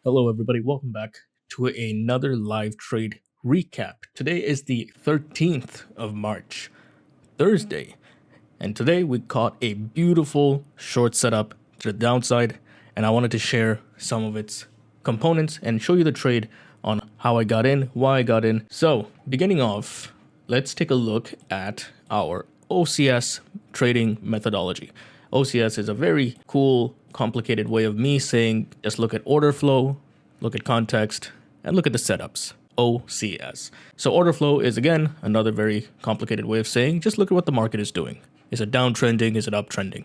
Hello, everybody. Welcome back to another live trade recap. Today is the 13th of March, Thursday, and today we caught a beautiful short setup to the downside, and I wanted to share some of its components and show you the trade on how I got in, why I got in. So, beginning off, let's take a look at our OCS trading methodology. OCS is a very cool, complicated way of me saying just look at order flow, look at context, and look at the setups. OCS. So order flow is again another very complicated way of saying just look at what the market is doing. Is it downtrending? Is it uptrending?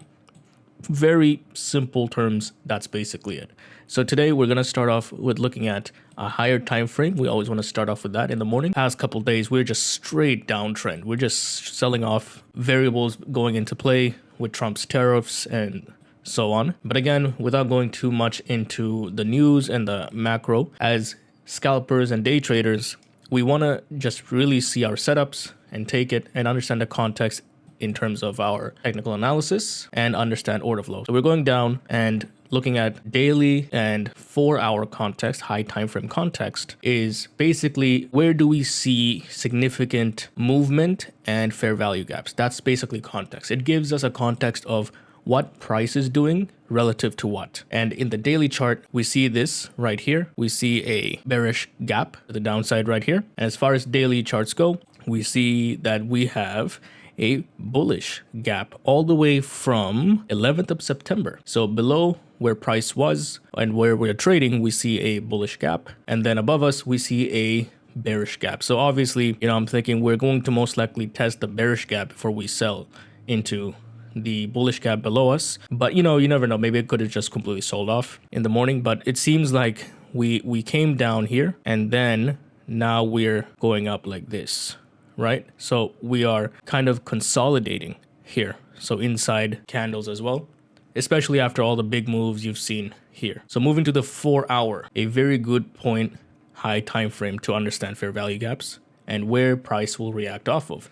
Very simple terms, that's basically it. So today we're going to start off with looking at a higher time frame. We always want to start off with that in the morning. Past couple days we're just straight downtrend. We're just selling off variables going into play with Trump's tariffs and so on. But again, without going too much into the news and the macro, as scalpers and day traders, we want to just really see our setups and take it and understand the context in terms of our technical analysis and understand order flow. So we're going down and looking at daily and 4-hour context, high time frame context, is basically where do we see significant movement and fair value gaps. That's basically context. It gives us a context of what price is doing relative to what. And in the daily chart, we see this right here. We see a bearish gap to the downside right here. And as far as daily charts go, we see that we have a bullish gap all the way from 11th of September. So below where price was and where we're trading, we see a bullish gap. And then above us, we see a bearish gap. So obviously, I'm thinking we're going to most likely test the bearish gap before we sell into the bullish gap below us. But you never know. Maybe it could have just completely sold off in the morning. But it seems like we came down here and then now we're going up like this, right? So we are kind of consolidating here. So inside candles as well, especially after all the big moves you've seen here. So moving to the 4-hour, a very good point, high time frame to understand fair value gaps and where price will react off of.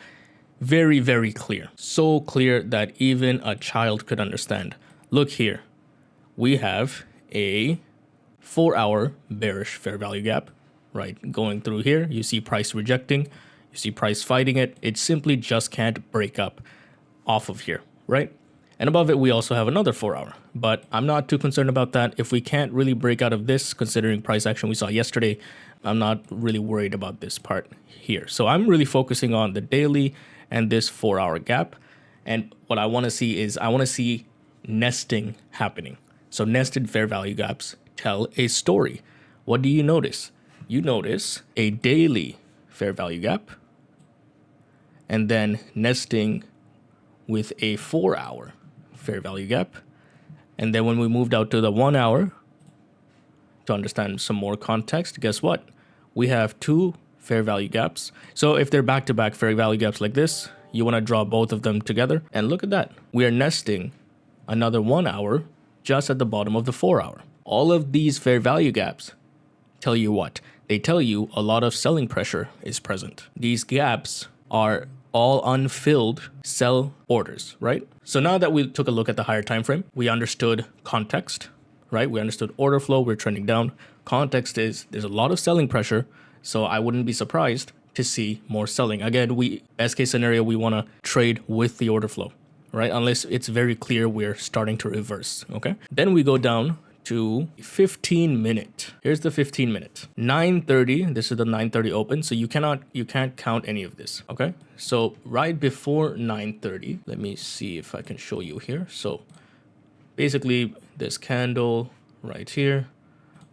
Very, very clear. So clear that even a child could understand. Look here. We have a 4-hour bearish fair value gap, right? Going through here. You see price rejecting. You see price fighting it. It simply just can't break up off of here, right? And above it, we also have another 4-hour. But I'm not too concerned about that. If we can't really break out of this, considering price action we saw yesterday, I'm not really worried about this part here. So I'm really focusing on the daily and this 4-hour gap. And what I want to see is I want to see nesting happening. So nested fair value gaps tell a story. What do you notice? You notice a daily fair value gap and then nesting with a 4-hour fair value gap. And then when we moved out to the 1-hour to understand some more context, guess what? We have two fair value gaps. So if they're back-to-back fair value gaps like this, you want to draw both of them together. And look at that. We are nesting another 1-hour just at the bottom of the 4-hour. All of these fair value gaps tell you what? They tell you a lot of selling pressure is present. These gaps are all unfilled sell orders, right? So now that we took a look at the higher time frame, we understood context, right? We understood order flow, we're trending down. Context is there's a lot of selling pressure. So I wouldn't be surprised to see more selling. Again, best case scenario, we want to trade with the order flow, right? Unless it's very clear we're starting to reverse, okay? Then we go down to 15-minute. Here's the 15-minute. 9:30, this is the 9:30 open, so you can't count any of this, okay? So right before 9:30, let me see if I can show you here. So basically this candle right here,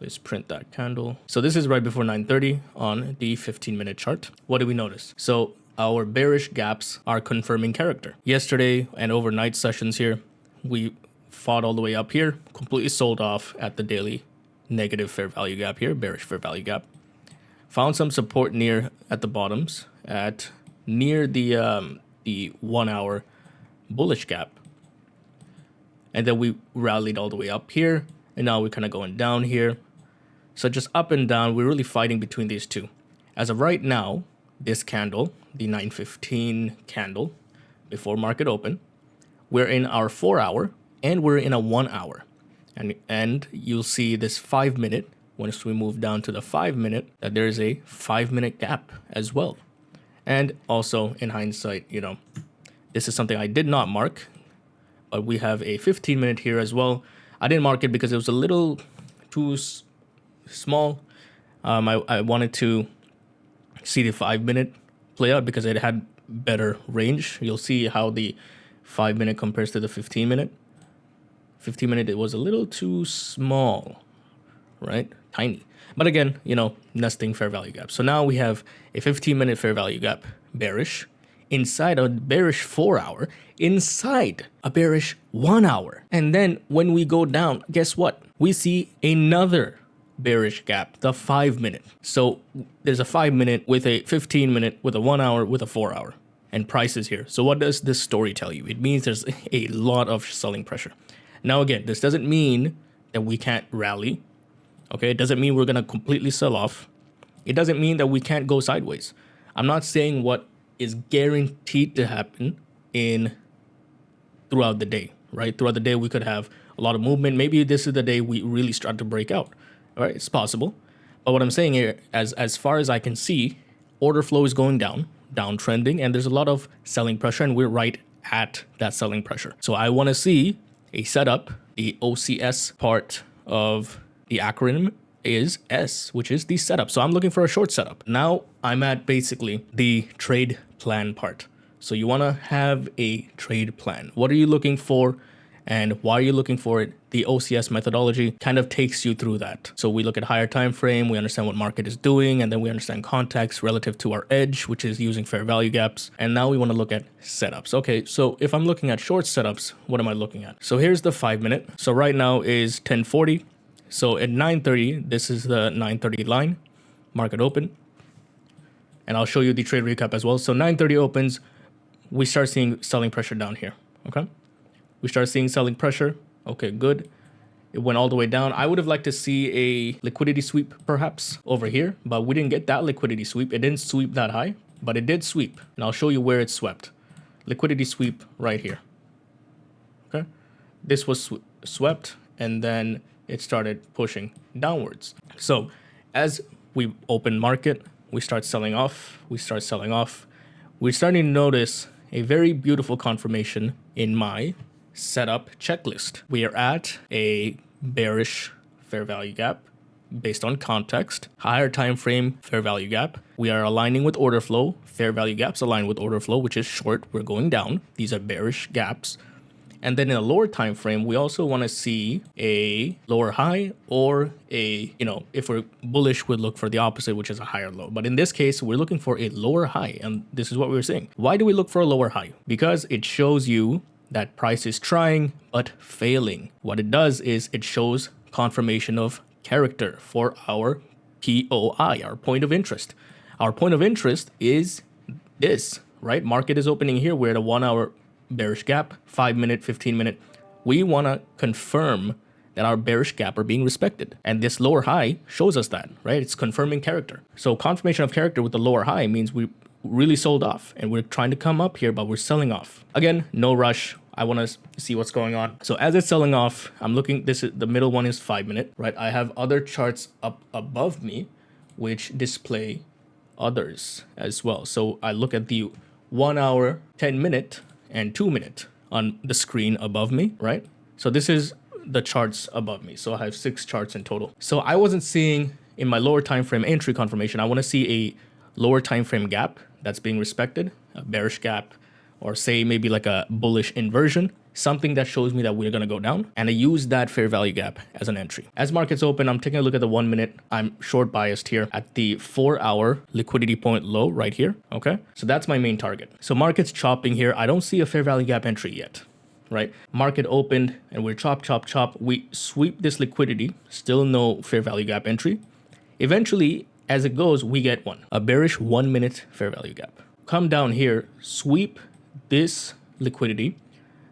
let's print that candle. So this is right before 9:30 on the 15-minute chart. What do we notice? So our bearish gaps are confirming character. Yesterday and overnight sessions here, we fought all the way up here, completely sold off at the daily negative fair value gap here, bearish fair value gap. Found some support near at the bottoms at near the 1-hour bullish gap. And then we rallied all the way up here, and now we're kind of going down here. So just up and down, we're really fighting between these two. As of right now, this candle, the 9:15 candle before market open, we're in our 4-hour and we're in a 1-hour. And you'll see this 5-minute once we move down to the 5-minute, that there is a 5-minute gap as well. And also in hindsight, this is something I did not mark, but we have a 15-minute here as well. I didn't mark it because it was a little too small. I wanted to see the 5-minute play out because it had better range. You'll see how the 5-minute compares to the 15-minute. 15-minute, it was a little too small, right? Tiny. But again, nesting fair value gap. So now we have a 15-minute fair value gap, bearish, inside a bearish 4-hour, inside a bearish 1-hour. And then when we go down, guess what? We see another bearish gap, the 5-minute. So there's a 5-minute with a 15-minute, with a 1-hour, with a 4-hour, and prices here. So what does this story tell you? It means there's a lot of selling pressure. Now again, this doesn't mean that we can't rally. Okay, it doesn't mean we're gonna completely sell off. It doesn't mean that we can't go sideways. I'm not saying what is guaranteed to happen throughout the day, right? Throughout the day, we could have a lot of movement. Maybe this is the day we really start to break out, right? It's possible. But what I'm saying here, as far as I can see, order flow is going downtrending, and there's a lot of selling pressure, and we're right at that selling pressure. So I want to see a setup. The OCS part of the acronym is S, which is the setup. So I'm looking for a short setup. Now I'm at basically the trade plan part. So you want to have a trade plan. What are you looking for and why are you looking for it? The OCS methodology kind of takes you through that. So we look at higher time frame, we understand what market is doing, and then we understand context relative to our edge, which is using fair value gaps. And now we want to look at setups. Okay, so if I'm looking at short setups, what am I looking at? So here's the 5-minute. So right now is 10:40. So at 9:30, this is the 9:30 line, market open. And I'll show you the trade recap as well. So 9:30 opens, we start seeing selling pressure down here, okay? We start seeing selling pressure. Okay, good. It went all the way down. I would have liked to see a liquidity sweep perhaps over here, but we didn't get that liquidity sweep. It didn't sweep that high, but it did sweep. And I'll show you where it swept. Liquidity sweep right here, okay? This was swept, and then it started pushing downwards. So as we open market, we start selling off. We're starting to notice a very beautiful confirmation in my setup checklist. We are at a bearish fair value gap based on context, higher time frame fair value gap. We are aligning with order flow. Fair value gaps align with order flow, which is short. We're going down. These are bearish gaps. And then in a lower time frame, we also want to see a lower high or if we're bullish, we'd look for the opposite, which is a higher low. But in this case, we're looking for a lower high. And this is what we were saying. Why do we look for a lower high? Because it shows you that price is trying but failing. What it does is it shows confirmation of character for our POI, our point of interest. Our point of interest is this, right? Market is opening here. We're at a 1-hour bearish gap, 5-minute, 15-minute. We want to confirm that our bearish gap are being respected. And this lower high shows us that, right? It's confirming character. So confirmation of character with the lower high means we really sold off and we're trying to come up here, but we're selling off. Again, no rush. I want to see what's going on. So as it's selling off, I'm looking, the middle one is 5-minute, right? I have other charts up above me, which display others as well. So I look at the 1-hour, 10-minute, and 2-minute on the screen above me, right? So this is the charts above me. So I have 6 charts in total. So I wasn't seeing in my lower time frame entry confirmation, I want to see a lower time frame gap that's being respected, a bearish gap, or say maybe like a bullish inversion, something that shows me that we're going to go down. And I use that fair value gap as an entry. As markets open, I'm taking a look at the 1-minute. I'm short biased here at the 4-hour liquidity point low right here. Okay, so that's my main target. So market's chopping here. I don't see a fair value gap entry yet, right? Market opened and we're chop. We sweep this liquidity, still no fair value gap entry. Eventually, as it goes, we get one, a bearish 1-minute fair value gap. Come down here, sweep this liquidity.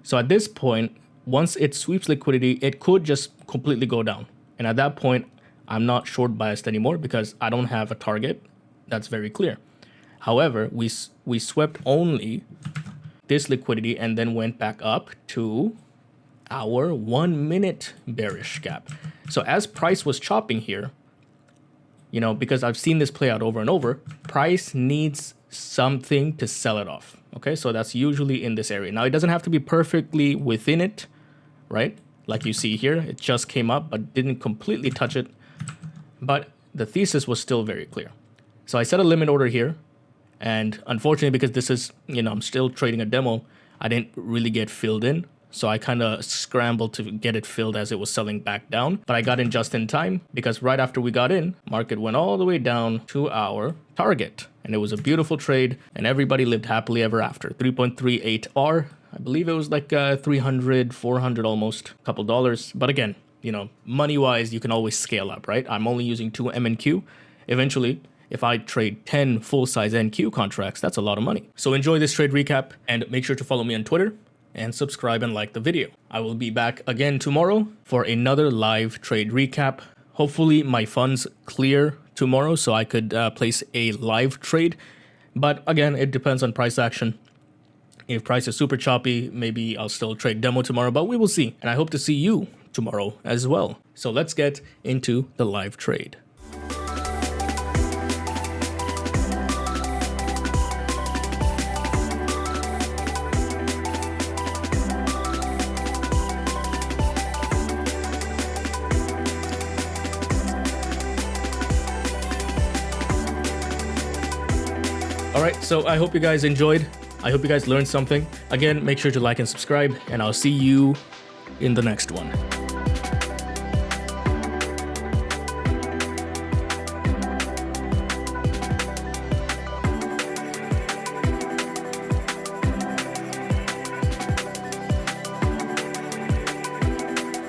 So at this point, once it sweeps liquidity, it could just completely go down. And at that point, I'm not short biased anymore because I don't have a target. That's very clear. However, we swept only this liquidity and then went back up to our 1-minute bearish gap. So as price was chopping here, you know, because I've seen this play out over and over, price needs something to sell it off. Okay, so that's usually in this area. Now, it doesn't have to be perfectly within it, right? Like you see here, it just came up, but didn't completely touch it. But the thesis was still very clear. So I set a limit order here. And unfortunately, because this is, you know, I'm still trading a demo, I didn't really get filled in. So I kind of scrambled to get it filled as it was selling back down. But I got in just in time because right after we got in, market went all the way down to our target. And it was a beautiful trade and everybody lived happily ever after. 3.38 R. I believe it was like 300, 400 almost, a couple dollars. But again, you know, money-wise, you can always scale up, right? I'm only using 2 MNQ. Eventually, if I trade 10 full-size NQ contracts, that's a lot of money. So enjoy this trade recap and make sure to follow me on Twitter and subscribe and like the video. I will be back again tomorrow for another live trade recap. Hopefully my funds clear tomorrow so I could place a live trade. But again, it depends on price action. If price is super choppy, maybe I'll still trade demo tomorrow, but we will see. And I hope to see you tomorrow as well. So let's get into the live trade. All right, so I hope you guys enjoyed. I hope you guys learned something. Again, make sure to like and subscribe, and I'll see you in the next one.